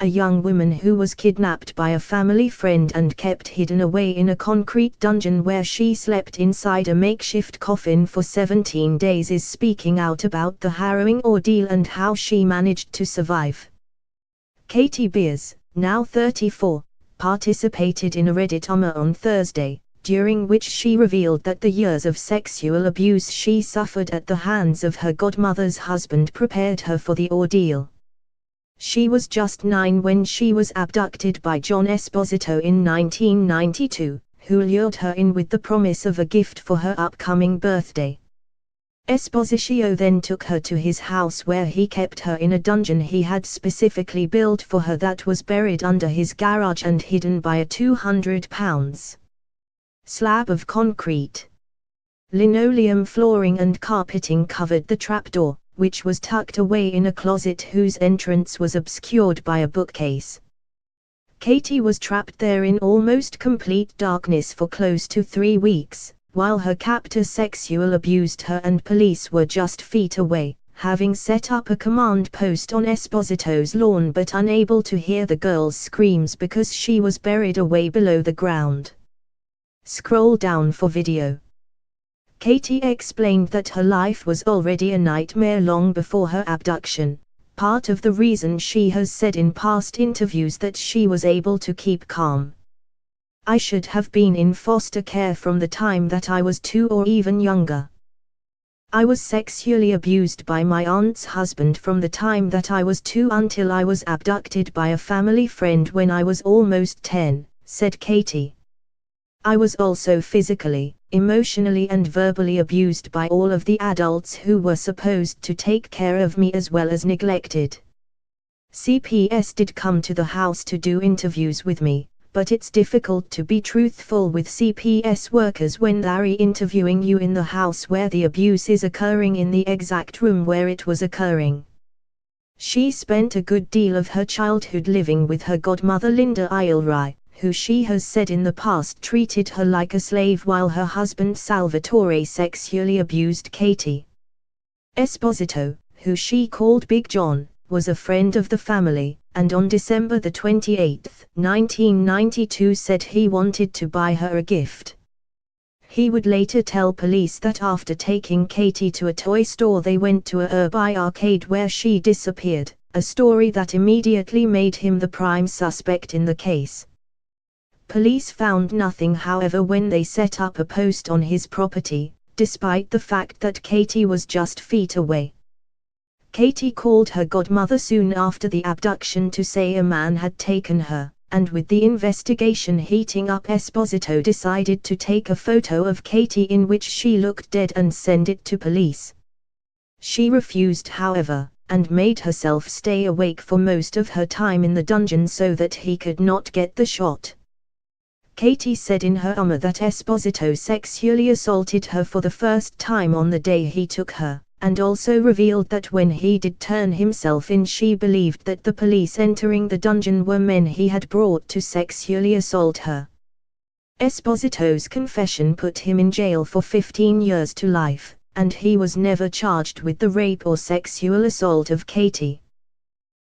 a young woman who was kidnapped by a family friend and kept hidden away in a concrete dungeon where she slept inside a makeshift coffin for 17 days, is speaking out about the harrowing ordeal and how she managed to survive. Katie Beers, now 34, participated in a Reddit on Thursday, during which she revealed that the years of sexual abuse she suffered at the hands of her godmother's husband prepared her for the ordeal. She was just 9 when she was abducted by John Esposito in 1992, who lured her in with the promise of a gift for her upcoming birthday. Esposito then took her to his house where he kept her in a dungeon he had specifically built for her that was buried under his garage and hidden by a 200-pound slab of concrete. Linoleum flooring and carpeting covered the trapdoor, which was tucked away in a closet whose entrance was obscured by a bookcase. Katie was trapped there in almost complete darkness for close to 3 weeks, while her captor sexually abused her and police were just feet away, having set up a command post on Esposito's lawn but unable to hear the girl's screams because she was buried away below the ground. Scroll down for video. Katie explained that her life was already a nightmare long before her abduction, part of the reason she has said in past interviews that she was able to keep calm. I should have been in foster care from the time that I was 2 or even younger. I was sexually abused by my aunt's husband from the time that I was 2 until I was abducted by a family friend when I was almost 10, said Katie. I was also physically, emotionally and verbally abused by all of the adults who were supposed to take care of me as well as neglected. CPS did come to the house to do interviews with me, but it's difficult to be truthful with CPS workers when they're interviewing you in the house where the abuse is occurring in the exact room where it was occurring. She spent a good deal of her childhood living with her godmother Linda Aylwright, who she has said in the past treated her like a slave while her husband Salvatore sexually abused Katie. Esposito, who she called Big John, was a friend of the family, and on December 28, 1992 said he wanted to buy her a gift. He would later tell police that after taking Katie to a toy store they went to a nearby arcade where she disappeared, a story that immediately made him the prime suspect in the case. Police found nothing however when they set up a post on his property, despite the fact that Katie was just feet away. Katie called her godmother soon after the abduction to say a man had taken her, and with the investigation heating up Esposito decided to take a photo of Katie in which she looked dead and send it to police. She refused however, and made herself stay awake for most of her time in the dungeon so that he could not get the shot. Katie said in her that Esposito sexually assaulted her for the first time on the day he took her, and also revealed that when he did turn himself in she believed that the police entering the dungeon were men he had brought to sexually assault her. Esposito's confession put him in jail for 15 years to life, and he was never charged with the rape or sexual assault of Katie.